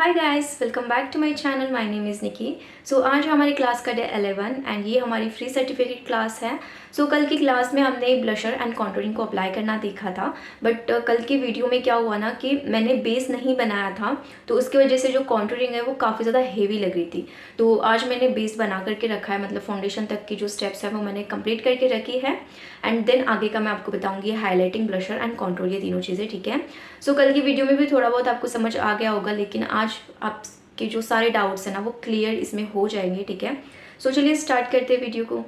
Hi guys, welcome back to my channel. My name is Nikki. So आज हमारी class का day 11 and ये हमारी फ्री सर्टिफिकेट क्लास है। सो कल की क्लास में हमने ब्लशर एंड कॉन्टूरिंग को अप्लाई करना देखा था, बट कल की वीडियो में क्या हुआ ना कि मैंने बेस नहीं बनाया था, तो उसकी वजह से जो कॉन्टूरिंग है वो काफ़ी ज़्यादा हेवी लग रही थी। तो आज मैंने बेस बना करके रखा है, मतलब फाउंडेशन तक की जो स्टेप्स है वो मैंने कंप्लीट करके रखी है। एंड देन आगे का मैं आपको बताऊँगी हाईलाइटिंग, ब्लशर एंड कॉन्टूर, ये तीनों चीज़ें, ठीक है। सो कल की वीडियो में भी थोड़ा बहुत आपको समझ आ गया होगा, लेकिन आज आपके जो सारे डाउट्स हैं ना वो क्लियर इसमें हो जाएंगे, ठीक है। सो चलिए स्टार्ट करते हैं वीडियो को।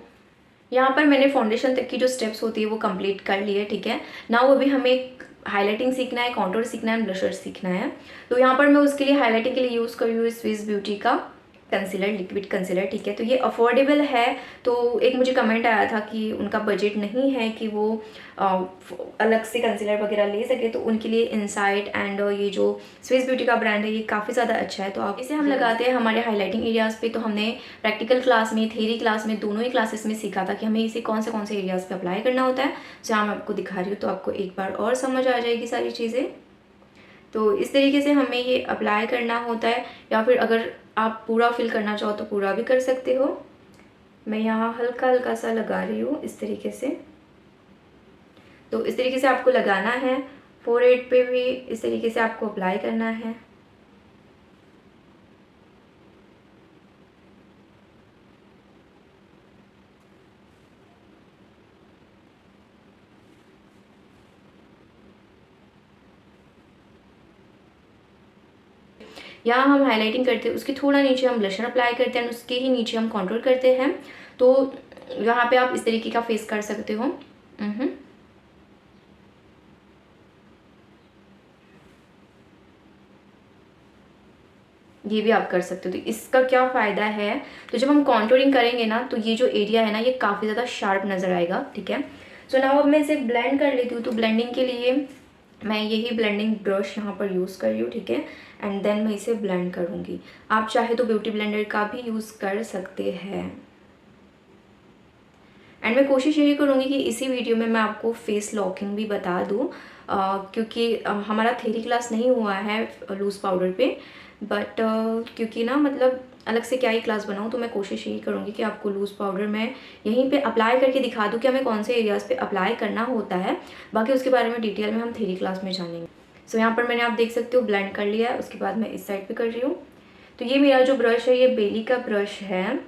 यहाँ पर मैंने फाउंडेशन तक की जो स्टेप्स होती है वो कंप्लीट कर ली है, ठीक है। नाउ अभी हमें हाईलाइटिंग सीखना है, कॉन्टूर सीखना है, ब्लशर सीखना है। तो यहाँ पर मैं उसके लिए हाईलाइटिंग के लिए यूज़ कर रही हूँ स्विस ब्यूटी का कंसीलर, लिक्विड कंसीलर, ठीक है। तो ये अफोर्डेबल है। तो एक मुझे कमेंट आया था कि उनका बजट नहीं है कि वो अलग से कंसीलर वगैरह ले सके, तो उनके लिए इनसाइट एंड ये जो स्विस ब्यूटी का ब्रांड है ये काफ़ी ज़्यादा अच्छा है। तो आप इसे हम लगाते हैं हमारे हाईलाइटिंग एरियाज़ पे। तो हमने प्रैक्टिकल क्लास में, थेरी क्लास में, दोनों ही क्लासेस में सीखा था कि हमें इसे कौन से एरियाज़ पे अप्लाई करना होता है। जहाँ मैं आपको दिखा रही हूँ तो आपको एक बार और समझ आ जाएगी सारी चीज़ें। तो इस तरीके से हमें ये अप्लाई करना होता है, या फिर अगर आप पूरा फिल करना चाहो तो पूरा भी कर सकते हो। मैं यहाँ हल्का हल्का सा लगा रही हूँ इस तरीके से। तो इस तरीके से आपको लगाना है, फोरहेड पे भी इस तरीके से आपको अप्लाई करना है। यहाँ हम हाईलाइटिंग करते हैं, उसके थोड़ा नीचे हम ब्लशर अप्लाई करते हैं, उसके ही नीचे हम कॉन्टूर करते हैं। तो यहाँ पे आप इस तरीके का फेस कर सकते हो। ये भी आप कर सकते हो। तो इसका क्या फ़ायदा है, तो जब हम कॉन्टूरिंग करेंगे ना तो ये जो एरिया है ना ये काफ़ी ज़्यादा शार्प नज़र आएगा, ठीक है। सो नाउ अब मैं इसे ब्लेंड कर लेती हूँ। तो ब्लेंडिंग के लिए मैं यही ब्लेंडिंग ब्रश यहाँ पर यूज़ कर रही हूँ, ठीक है। एंड देन मैं इसे ब्लेंड करूँगी। आप चाहे तो ब्यूटी ब्लेंडर का भी यूज़ कर सकते हैं। एंड मैं कोशिश यही करूँगी कि इसी वीडियो में मैं आपको फेस लॉकिंग भी बता दूँ, क्योंकि हमारा थेरी क्लास नहीं हुआ है लूज़ पाउडर पे, बट क्योंकि ना मतलब अलग से क्या ही क्लास बनाऊँ, तो मैं कोशिश यही करूँगी कि आपको लूज़ पाउडर मैं यहीं पे अप्लाई करके दिखा दूँ कि हमें कौन से एरियाज़ पे अप्लाई करना होता है। बाकी उसके बारे में डिटेल में हम थेरी क्लास में जानेंगे। सो यहाँ पर मैंने, आप देख सकते हो, ब्लेंड कर लिया है। उसके बाद मैं इस साइड पर कर रही हूँ। तो ये मेरा जो ब्रश है ये बेली का ब्रश है।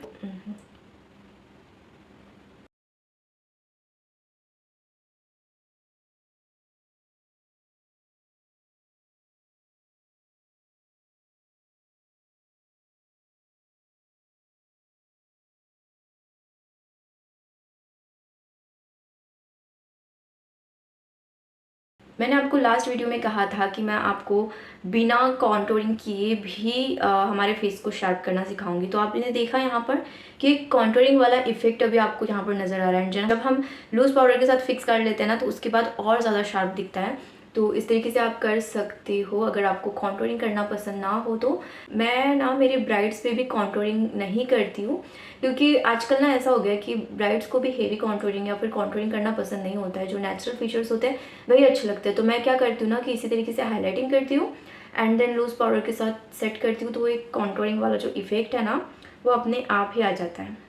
मैंने आपको लास्ट वीडियो में कहा था कि मैं आपको बिना कॉन्टूरिंग किए भी हमारे फेस को शार्प करना सिखाऊंगी। तो आपने देखा यहाँ पर कि कॉन्टूरिंग वाला इफेक्ट अभी आपको यहाँ पर नज़र आ रहा है। जब हम लूज़ पाउडर के साथ फिक्स कर लेते हैं ना तो उसके बाद और ज़्यादा शार्प दिखता है। तो इस तरीके से आप कर सकते हो अगर आपको कॉन्टूरिंग करना पसंद ना हो तो। मैं ना मेरे ब्राइड्स पे भी कॉन्टूरिंग नहीं करती हूँ, क्योंकि आजकल ना ऐसा हो गया कि ब्राइड्स को भी हेवी कॉन्टूरिंग या फिर कॉन्टूरिंग करना पसंद नहीं होता है। जो नेचुरल फीचर्स होते हैं वही अच्छे लगते हैं। तो मैं क्या करती हूँ ना कि इसी तरीके से हाईलाइटिंग करती हूँ एंड देन लूज़ पाउडर के साथ सेट करती हूँ, तो वो एक कॉन्टूरिंग वाला जो इफेक्ट है ना वो अपने आप ही आ जाता है।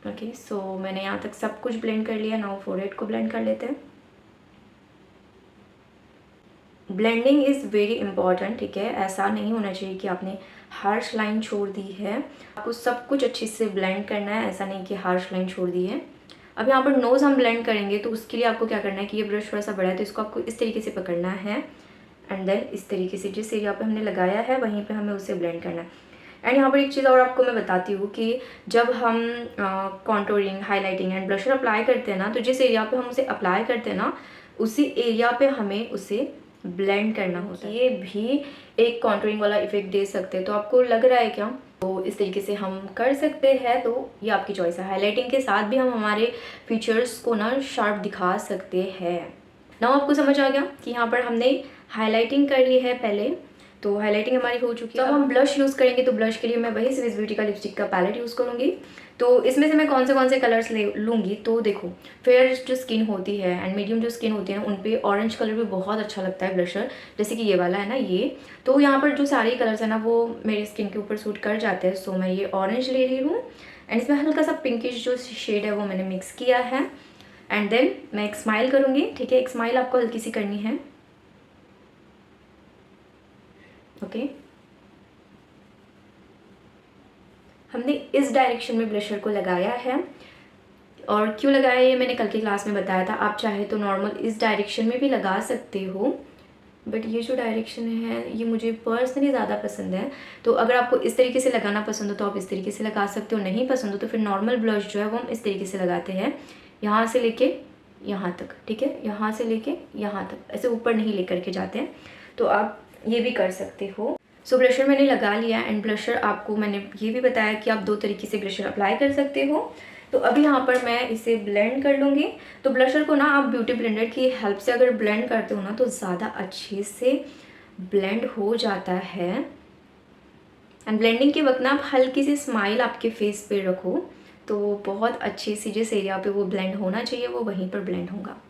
ओके, सो मैंने यहाँ तक सब कुछ ब्लेंड कर लिया। नाउ फोरहेड को ब्लेंड कर लेते हैं। ब्लेंडिंग इज़ वेरी इंपॉर्टेंट, ठीक है। ऐसा नहीं होना चाहिए कि आपने हार्श लाइन छोड़ दी है। आपको सब कुछ अच्छे से ब्लेंड करना है, ऐसा नहीं कि हार्श लाइन छोड़ दी है। अब यहाँ पर नोज़ हम ब्लेंड करेंगे तो उसके लिए आपको क्या करना है कि ये ब्रश थोड़ा सा बड़ा है तो इसको आपको इस तरीके से पकड़ना है एंड देन इस तरीके से जिस एरिया पे हमने लगाया है वहीं पे हमें उसे ब्लेंड करना है। एंड यहाँ पर एक चीज़ और आपको मैं बताती हूँ कि जब हम contouring, highlighting and blusher apply करते हैं ना तो जिस एरिया पे हम उसे अप्लाई करते हैं ना उसी एरिया पे हमें उसे ब्लेंड करना होता है। ये भी एक कॉन्टूरिंग वाला इफेक्ट दे सकते हैं। तो आपको लग रहा है क्या? तो इस तरीके से हम कर सकते हैं। तो ये आपकी चॉइस है। हाईलाइटिंग के साथ भी हम हमारे फीचर्स को ना शार्प दिखा सकते हैं। नाउ आपको समझ आ गया कि यहाँ पर हमने हाईलाइटिंग कर ली है पहले। तो हाईलाइटिंग हमारी हो चुकी है। अब हम ब्लश यूज़ करेंगे। तो ब्लश के लिए मैं वही स्विस ब्यूटी का लिपस्टिक का पैलेट यूज़ करूँगी। तो इसमें से मैं कौन से कलर्स ले लूँगी, तो देखो फेयर जो स्किन होती है एंड मीडियम जो स्किन होती है ना, उन पे ऑरेंज कलर भी बहुत अच्छा लगता है ब्लशर, जैसे कि ये वाला है ना ये। तो यहाँ पर जो सारे कलर्स हैं ना वो मेरी स्किन के ऊपर सूट कर जाते हैं, सो मैं ये ऑरेंज ले रही हूँ एंड इसमें हल्का सा पिंकिश जो शेड है वो मैंने मिक्स किया है। एंड देन मैं एक स्माइल करूँगी, ठीक है, एक स्माइल आपको हल्की सी करनी है। ओके, हमने इस डायरेक्शन में ब्लशर को लगाया है, और क्यों लगाया ये मैंने कल की क्लास में बताया था। आप चाहे तो नॉर्मल इस डायरेक्शन में भी लगा सकते हो, बट ये जो डायरेक्शन है ये मुझे पर्सनली ज़्यादा पसंद है। तो अगर आपको इस तरीके से लगाना पसंद हो तो आप इस तरीके से लगा सकते हो, नहीं पसंद हो तो फिर नॉर्मल ब्लश जो है वो हम इस तरीके से लगाते हैं, यहाँ से लेके यहाँ तक, ठीक है, यहाँ से लेके यहाँ तक, ऐसे ऊपर नहीं लेकर के जाते हैं। तो आप ये भी कर सकते हो। सो ब्लशर मैंने लगा लिया एंड ब्लशर आपको मैंने ये भी बताया कि आप 2 तरीके से ब्लशर अप्लाई कर सकते हो। तो अभी यहाँ पर मैं इसे ब्लेंड कर लूँगी। तो ब्लशर को ना आप ब्यूटी ब्लेंडर की हेल्प से अगर ब्लेंड करते हो ना तो ज़्यादा अच्छे से ब्लेंड हो जाता है। एंड ब्लेंडिंग के वक्त ना आप हल्की सी स्माइल आपके फेस पे रखो, तो बहुत अच्छी सी जिस एरिया पे वो ब्लेंड होना चाहिए वो वहीं पर ब्लेंड होगा।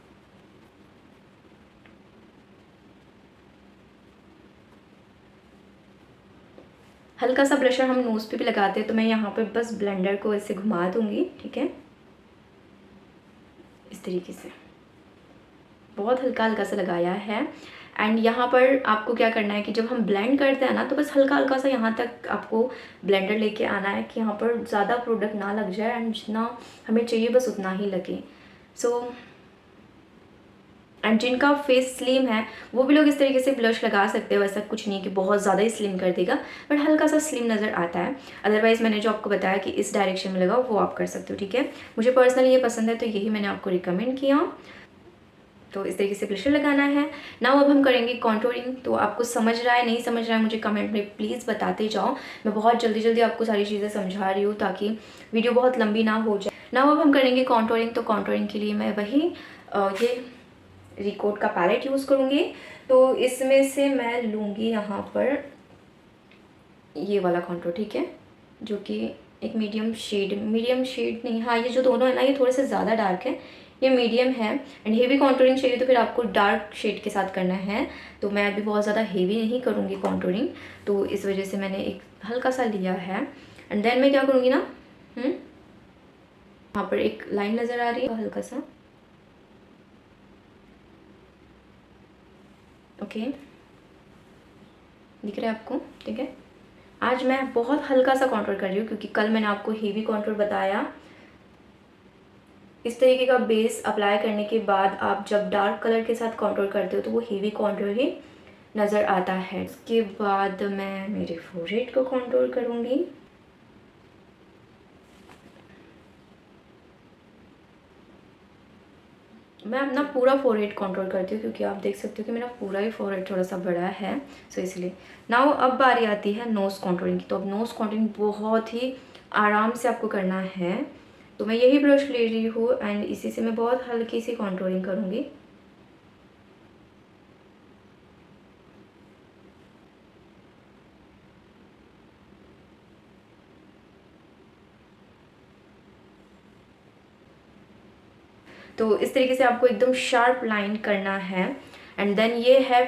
हल्का सा ब्लशर हम नोज़ पे भी लगाते हैं, तो मैं यहाँ पे बस ब्लेंडर को ऐसे घुमा दूँगी, ठीक है, इस तरीके से बहुत हल्का हल्का सा लगाया है। एंड यहाँ पर आपको क्या करना है कि जब हम ब्लेंड करते हैं ना तो बस हल्का हल्का सा यहाँ तक आपको ब्लेंडर लेके आना है कि यहाँ पर ज़्यादा प्रोडक्ट ना लग जाए एंड जितना हमें चाहिए बस उतना ही लगे। सो एंड जिनका फेस स्लिम है वो भी लोग इस तरीके से ब्लश लगा सकते हैं, वैसा कुछ नहीं कि बहुत ज़्यादा ही स्लिम कर देगा, बट हल्का सा स्लिम नज़र आता है। अदरवाइज़ मैंने जो आपको बताया कि इस डायरेक्शन में लगाओ वो आप कर सकते हो, ठीक है। मुझे पर्सनली ये पसंद है तो यही मैंने आपको रिकमेंड किया। तो इस तरीके से ब्लशर लगाना है। नाउ अब हम करेंगे कॉन्टूरिंग। तो आपको समझ रहा है नहीं समझ रहा है मुझे कमेंट में प्लीज़ बताते जाओ, मैं बहुत जल्दी जल्दी आपको सारी चीज़ें समझा रही हूँ ताकि वीडियो बहुत लंबी ना हो जाए। नाउ अब हम करेंगे कॉन्टूरिंग। तो कॉन्टूरिंग के लिए मैं वही ये रिकोट का पैलेट यूज़ करूँगी। तो इसमें से मैं लूँगी यहाँ पर ये वाला कॉन्टूर, ठीक है, जो कि एक मीडियम शेड नहीं, हाँ ये जो दोनों है ना ये थोड़े से ज़्यादा डार्क है, ये मीडियम है। एंड हेवी कॉन्टूरिंग चाहिए तो फिर आपको डार्क शेड के साथ करना है। तो मैं अभी बहुत ज़्यादा हेवी नहीं करूँगी कॉन्टूरिंग, तो इस वजह से मैंने एक हल्का सा लिया है। एंड देन मैं क्या करूँगी ना, यहाँ पर एक लाइन नज़र आ रही है हल्का सा, ओके, दिख रहा है आपको, ठीक है। आज मैं बहुत हल्का सा कॉन्टूर कर रही हूँ क्योंकि कल मैंने आपको हेवी कॉन्टूर बताया। इस तरीके का बेस अप्लाई करने के बाद आप जब डार्क कलर के साथ कॉन्टूर करते हो तो वो हेवी कॉन्टूर ही नज़र आता है। इसके बाद मैं मेरे फोरहेड को कॉन्टूर करूँगी। मैं अपना पूरा फोरहेड कॉन्टूर करती हूँ क्योंकि आप देख सकते हो कि मेरा पूरा ही फोरहेड थोड़ा सा बड़ा है, सो इसलिए। नाउ अब बारी आती है नोज़ कॉन्टूरिंग की। तो अब नोज़ कॉन्टूरिंग बहुत ही आराम से आपको करना है। तो मैं यही ब्रश ले रही हूँ एंड इसी से मैं बहुत हल्की सी कॉन्टूरिंग करूँगी। तो इस तरीके से आपको एकदम शार्प लाइन करना है। एंड देन ये है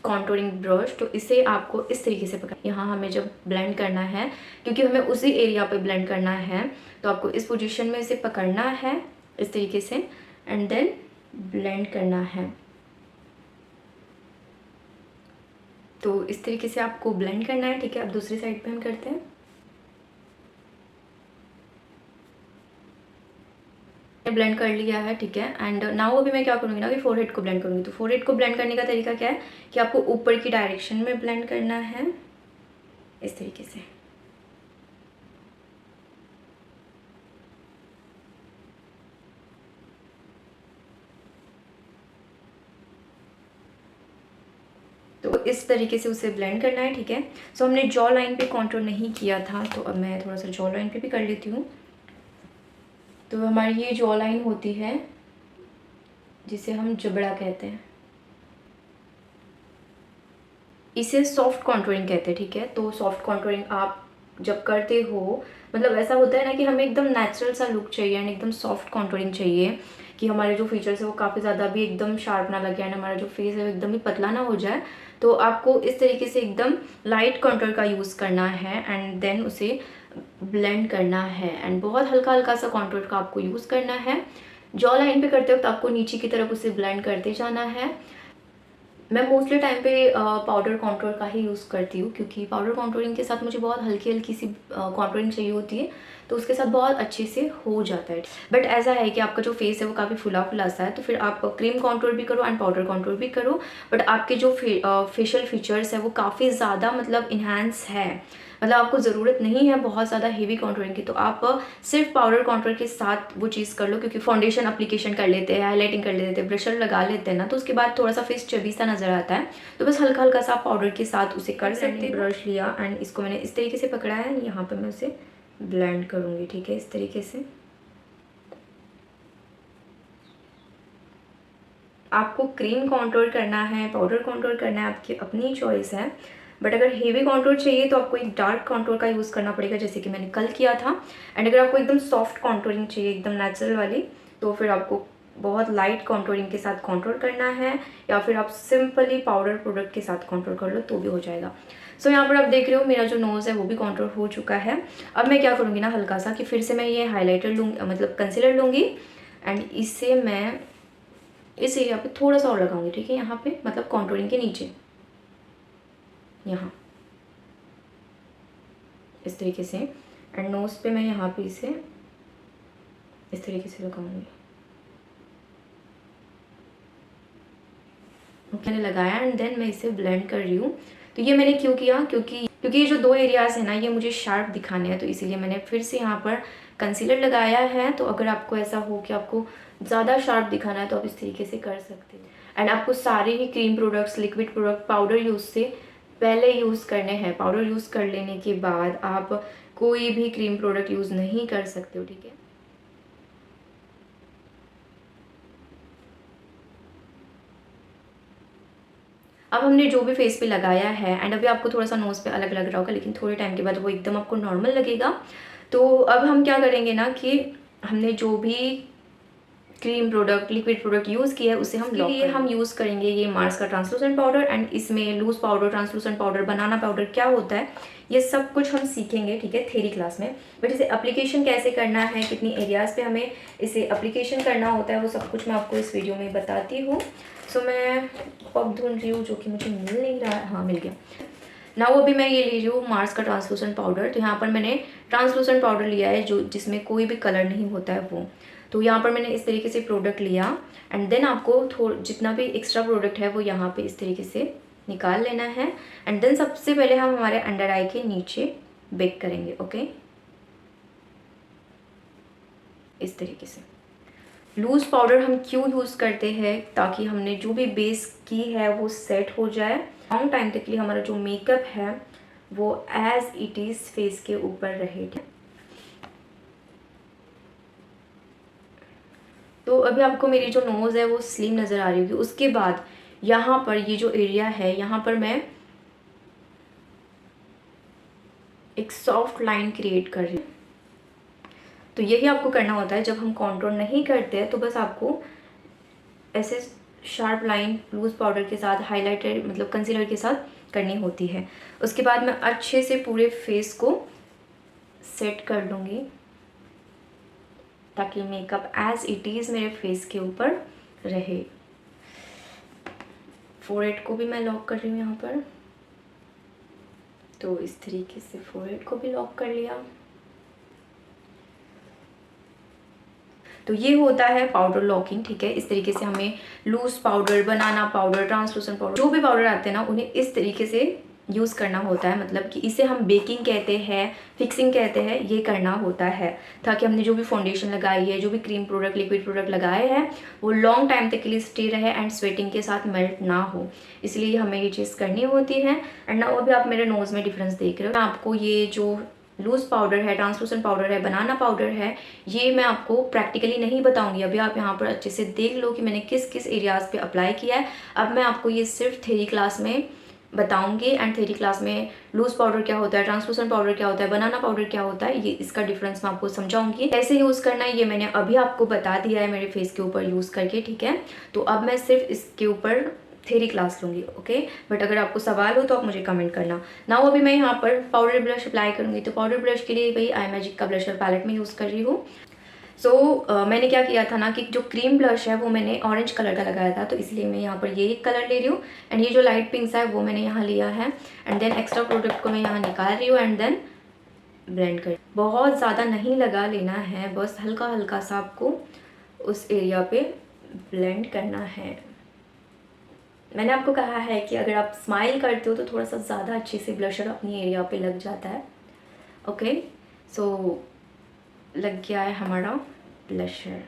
कॉन्टूरिंग ब्रश, तो इसे आपको इस तरीके से पकड़, यहाँ हमें जब ब्लेंड करना है क्योंकि हमें उसी एरिया पे ब्लेंड करना है, तो आपको इस पोजीशन में इसे पकड़ना है इस तरीके से एंड देन ब्लेंड करना है। तो इस तरीके से आपको ब्लेंड करना है, ठीक है। अब दूसरी साइड पे हम करते हैं। ब्लेंड कर लिया है, ठीक है। एंड नाउ अभी मैं क्या करूँगी ना कि फोरहेड को ब्लेंड करूँगी। तो फोरहेड को ब्लेंड करने का तरीका क्या है कि आपको ऊपर की डायरेक्शन में ब्लेंड करना है इस तरीके से। तो इस तरीके से उसे ब्लेंड करना है, ठीक है। सो हमने जॉ लाइन पे कॉन्टूर नहीं किया था, तो अब मैं थोड़ा सा जॉ लाइन पे भी कर लेती हूँ। तो हमारी ये जॉ लाइन होती है जिसे हम जबड़ा कहते हैं, इसे सॉफ्ट कॉन्टूरिंग कहते हैं, ठीक है। तो सॉफ्ट कॉन्टूरिंग आप जब करते हो, मतलब ऐसा होता है ना कि हमें एकदम नेचुरल सा लुक चाहिए एंड एकदम सॉफ्ट कॉन्टूरिंग चाहिए, कि हमारे जो फीचर्स है वो काफ़ी ज़्यादा भी एकदम शार्प ना लगे एंड हमारा जो फेस है वो एकदम ही पतला ना हो जाए। तो आपको इस तरीके से एकदम लाइट कंटूर का यूज़ करना है एंड देन उसे ब्लेंड करना है एंड बहुत हल्का हल्का सा कंटूर का आपको यूज़ करना है। जॉ लाइन पे करते वक्त आपको नीचे की तरफ उसे ब्लेंड करते जाना है। मैं मोस्टली टाइम पे पाउडर कॉन्टूर का ही यूज़ करती हूँ, क्योंकि पाउडर कॉन्टूरिंग के साथ मुझे बहुत हल्की हल्की सी कॉन्टूरिंग चाहिए होती है, तो उसके साथ बहुत अच्छे से हो जाता है। बट ऐसा है कि आपका जो फेस है वो काफ़ी फुला फुला सा है, तो फिर आप क्रीम कॉन्टूर भी करो एंड पाउडर कॉन्टूर भी करो, बट आपके जो फेशियल फीचर्स है वो काफ़ी ज़्यादा मतलब इन्हांस है, मतलब आपको ज़रूरत नहीं है बहुत ज़्यादा हेवी कॉन्टूरिंग की, तो आप सिर्फ पाउडर कॉन्टूर के साथ वो चीज़ कर लो। क्योंकि फाउंडेशन एप्लीकेशन कर लेते हैं, हाईलाइटिंग कर लेते हैं, ब्रशर लगा लेते हैं ना, तो उसके बाद थोड़ा सा फेस चबी सा नज़र आता है, तो बस हल्का हल्का सा पाउडर के साथ उसे कर सकते हैं। ब्रश लिया एंड इसको मैंने इस तरीके से पकड़ा है, यहाँ पर मैं उसे ब्लेंड करूँगी, ठीक है, इस तरीके से। आपको क्रीम कॉन्टूर करना है, पाउडर कॉन्टूर करना है, आपकी अपनी चॉइस है, बट अगर हेवी कॉन्टूर चाहिए तो आपको एक डार्क कॉन्टूर का यूज़ करना पड़ेगा, जैसे कि मैंने कल किया था। एंड अगर आपको एकदम सॉफ्ट कॉन्टूरिंग चाहिए, एकदम नेचुरल वाली, तो फिर आपको बहुत लाइट कॉन्टूरिंग के साथ कॉन्टूर करना है, या फिर आप सिंपली पाउडर प्रोडक्ट के साथ कॉन्टूर कर लो तो भी हो जाएगा। सो यहाँ पर आप देख रहे हो मेरा जो नोज़ है वो भी कॉन्टूर हो चुका है। अब मैं क्या करूँगी ना, हल्का सा कि फिर से मैं ये हाईलाइटर लूँगी, मतलब कंसीलर लूँगी एंड इससे मैं इस एरिया पे थोड़ा सा और लगाऊंगी, ठीक है, यहाँ पे मतलब कॉन्टूरिंग के नीचे, यहाँ इस तरीके से। एंड नोज पे मैं यहाँ पे इसे इस तरीके से लगाऊंगी। मैंने लगाया एंड देन मैं इसे ब्लेंड कर रही हूँ। तो ये मैंने क्यों किया, क्योंकि ये जो दो एरियाज है ना, ये मुझे शार्प दिखाने हैं, तो इसीलिए मैंने फिर से यहाँ पर कंसीलर लगाया है। तो अगर आपको ऐसा हो कि आपको ज़्यादा शार्प दिखाना है तो आप इस तरीके से कर सकते हैं। एंड आपको सारे ही cream products, liquid product powder use से पहले यूज़ करने हैं। पाउडर यूज़ कर लेने के बाद आप कोई भी क्रीम प्रोडक्ट यूज़ नहीं कर सकते हो, ठीक है। अब हमने जो भी फेस पे लगाया है एंड अभी आपको थोड़ा सा नोज़ पे अलग लग रहा होगा, लेकिन थोड़े टाइम के बाद वो एकदम आपको नॉर्मल लगेगा। तो अब हम क्या करेंगे ना कि हमने जो भी cream product, liquid product use किया है उसे हम लॉक करेंगे। हम यूज़ करेंगे ये मार्स का ट्रांसलूसेंट पाउडर एंड इसमें loose powder, translucent powder, banana powder क्या होता है ये सब कुछ हम सीखेंगे, ठीक है, थ्योरी क्लास में। बट इसे एप्लीकेशन कैसे करना है, कितनी एरियाज़ पे हमें इसे एप्लीकेशन करना होता है, वो सब कुछ मैं आपको इस वीडियो में बताती हूँ। सो मैं पग ढूंढ रही हूँ जो कि मुझे मिल नहीं रहा है। हाँ, मिल गया ना। वो भी मैं ये ले रही हूँ मार्स का ट्रांसलूसेंट पाउडर। तो यहाँ पर मैंने ट्रांसलूसेंट पाउडर लिया है जो जिसमें कोई भी कलर नहीं होता है वो। तो यहाँ पर मैंने इस तरीके से प्रोडक्ट लिया एंड देन आपको जितना भी एक्स्ट्रा प्रोडक्ट है वो यहाँ पे इस तरीके से निकाल लेना है। एंड देन सबसे पहले हम हमारे अंडर आई के नीचे बेक करेंगे, ओके, इस तरीके से। लूज़ पाउडर हम क्यों यूज़ करते हैं, ताकि हमने जो भी बेस की है वो सेट हो जाए, लॉन्ग टाइम तक के लिए हमारा जो मेकअप है वो एज इट इज़ फेस के ऊपर रहे। तो अभी आपको मेरी जो नोज़ है वो स्लिम नज़र आ रही होगी। उसके बाद यहाँ पर ये जो एरिया है यहाँ पर मैं एक सॉफ्ट लाइन क्रिएट कर रही हूँ। तो यही आपको करना होता है जब हम कॉन्टूर नहीं करते हैं, तो बस आपको ऐसे शार्प लाइन लूज़ पाउडर के साथ, हाइलाइटर मतलब कंसीलर के साथ करनी होती है। उसके बाद मैं अच्छे से पूरे फेस को सेट कर लूँगी ताकि मेकअप एज इट इज़ मेरे फेस के ऊपर रहे। फोरहेड को भी मैं लॉक कर रही हूँ यहाँ पर। तो इस तरीके से फोरहेड को भी लॉक कर लिया। तो ये होता है पाउडर लॉकिंग, ठीक है। इस तरीके से हमें loose powder, banana powder, translucent powder, जो भी पाउडर आते हैं ना उन्हें इस तरीके से यूज़ करना होता है। मतलब कि इसे हम बेकिंग कहते हैं, फिक्सिंग कहते हैं, ये करना होता है ताकि हमने जो भी फाउंडेशन लगाई है, जो भी क्रीम प्रोडक्ट, लिक्विड प्रोडक्ट लगाए हैं वो लॉन्ग टाइम तक के लिए स्टे रहे एंड स्वेटिंग के साथ मेल्ट ना हो। इसलिए हमें ये चीज़ करनी होती है। एंड ना अभी आप मेरे नोज़ में डिफरेंस देख रहे हो। आपको ये जो लूज़ पाउडर है, ट्रांसलूसेंट पाउडर है, बनाना पाउडर है, ये मैं आपको प्रैक्टिकली नहीं बताऊंगी। अभी आप यहाँ पर अच्छे से देख लो कि मैंने किस किस एरियाज़ पे अप्लाई किया है। अब मैं आपको ये सिर्फ थ्योरी क्लास में बताऊंगी एंड थ्योरी क्लास में लूज पाउडर क्या होता है, ट्रांसलूसेंट पाउडर क्या होता है, बनाना पाउडर क्या होता है, ये इसका डिफरेंस मैं आपको समझाऊंगी। कैसे यूज़ करना है ये मैंने अभी आपको बता दिया है मेरे फेस के ऊपर यूज़ करके, ठीक है। तो अब मैं सिर्फ इसके ऊपर थ्योरी क्लास लूँगी, ओके। बट अगर आपको सवाल हो तो आप मुझे कमेंट करना। नाउ अभी मैं यहाँ पर पाउडर ब्रश अप्लाई करूँगी। तो पाउडर ब्रश के लिए भाई आई मैजिक का ब्लशर पैलेट में यूज़ कर रही हूँ। मैंने क्या किया था ना कि जो क्रीम ब्लश है वो मैंने ऑरेंज कलर का लगाया था, तो इसलिए मैं यहाँ पर ये एक कलर ले रही हूँ एंड ये जो लाइट पिंक है वो मैंने यहाँ लिया है एंड देन एक्स्ट्रा प्रोडक्ट को मैं यहाँ निकाल रही हूँ एंड देन ब्लेंड कर। बहुत ज़्यादा नहीं लगा लेना है, बस हल्का हल्का सा आपको उस एरिया पे ब्लेंड करना है। मैंने आपको कहा है कि अगर आप स्माइल करते हो तो थोड़ा सा ज़्यादा अच्छे से ब्लशर अपनी एरिया पे लग जाता है, ओके। सो लग गया है हमारा ब्लशर।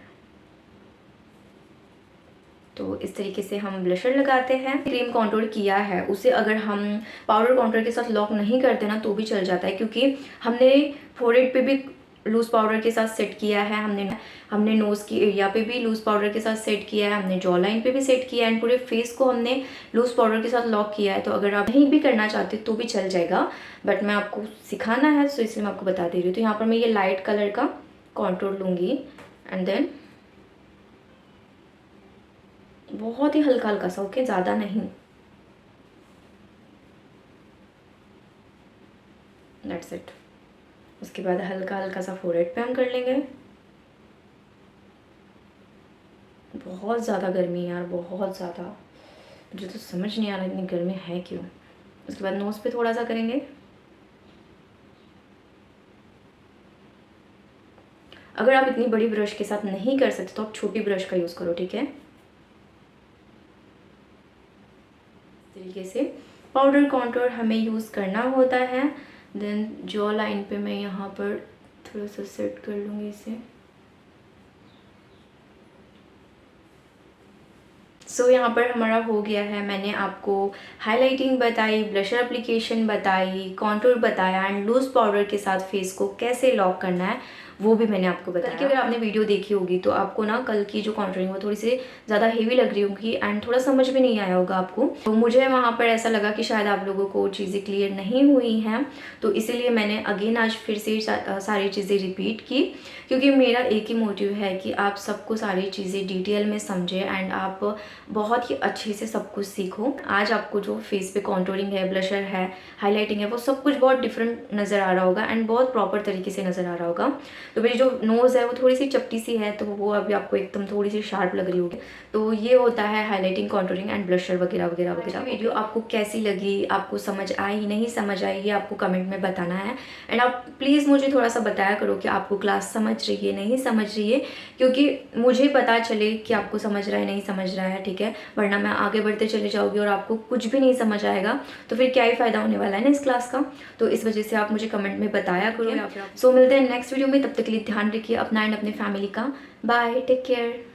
तो इस तरीके से हम ब्लशर लगाते हैं। क्रीम कॉन्टूर किया है उसे अगर हम पाउडर कॉन्टूर के साथ लॉक नहीं करते ना तो भी चल जाता है, क्योंकि हमने फोरहेड पे भी लूज़ पाउडर के साथ सेट किया है, हमने नोज़ की एरिया पे भी लूज़ पाउडर के साथ सेट किया है, हमने जॉ लाइन पे भी सेट किया है एंड पूरे फेस को हमने लूज़ पाउडर के साथ लॉक किया है। तो अगर आप नहीं भी करना चाहते तो भी चल जाएगा, बट मैं आपको सिखाना है तो इसलिए मैं आपको बता दे रही हूँ। तो यहाँ पर मैं ये लाइट कलर का कॉन्टूर लूँगी एंड देन बहुत ही हल्का हल्का सा, ओके, ज़्यादा नहीं। That's it. उसके बाद हल्का हल्का सा फोरहेड पे हम कर लेंगे। बहुत ज़्यादा गर्मी है यार, बहुत ज़्यादा, मुझे तो समझ नहीं आ रहा इतनी गर्मी है क्यों। उसके बाद नोज़ पे थोड़ा सा करेंगे। अगर आप इतनी बड़ी ब्रश के साथ नहीं कर सकते तो आप छोटी ब्रश का यूज़ करो, ठीक है। तरीके से पाउडर कॉन्टूर हमें यूज़ करना होता है। देन जॉ लाइन पे मैं यहाँ पर थोड़ा सा सेट कर लूँगी इसे। सो यहाँ पर हमारा हो गया है। मैंने आपको हाइलाइटिंग बताई, ब्लशर एप्लीकेशन बताई, कॉन्टूर बताया एंड लूज़ पाउडर के साथ फेस को कैसे लॉक करना है वो भी मैंने आपको बताया। कि अगर आपने वीडियो देखी होगी तो आपको ना कल की जो कॉन्टूरिंग वो थोड़ी सी ज़्यादा हेवी लग रही होगी एंड थोड़ा समझ भी नहीं आया होगा आपको। तो मुझे वहाँ पर ऐसा लगा कि शायद आप लोगों को चीज़ें क्लियर नहीं हुई हैं, तो इसीलिए मैंने अगेन आज फिर से सारी चीज़ें रिपीट की, क्योंकि मेरा एक ही मोटिव है कि आप सबको सारी चीज़ें डिटेल में समझें एंड आप बहुत ही अच्छे से सब कुछ सीखो। आज आपको जो फेस पे कॉन्टूरिंग है, ब्लशर है, हाईलाइटिंग है, वो सब कुछ बहुत डिफरेंट नज़र आ रहा होगा एंड बहुत प्रॉपर तरीके से नज़र आ रहा होगा। तो मेरी जो नोज़ है वो थोड़ी सी चपटी सी है, तो वो अभी आपको एकदम थोड़ी सी शार्प लग रही होगी। तो ये होता है हाईलाइटिंग, कॉन्टूरिंग एंड ब्लशर वगैरह वगैरह वगैरह। वीडियो आपको कैसी लगी, आपको समझ आई नहीं समझ आई, ये आपको कमेंट में बताना है एंड आप प्लीज़ मुझे थोड़ा सा बताया करो कि आपको क्लास समझ रही है नहीं समझ रही है, क्योंकि मुझे पता चले कि आपको समझ रहा है नहीं समझ रहा है, ठीक है। वरना मैं आगे बढ़ते चले जाऊँगी और आपको कुछ भी नहीं समझ आएगा तो फिर क्या ही फ़ायदा होने वाला है ना इस क्लास का। तो इस वजह से आप मुझे कमेंट में बताया करो। सो मिलते हैं नेक्स्ट वीडियो में, तब तक के लिए ध्यान रखिए अपना एंड अपने फैमिली का। Bye, take care.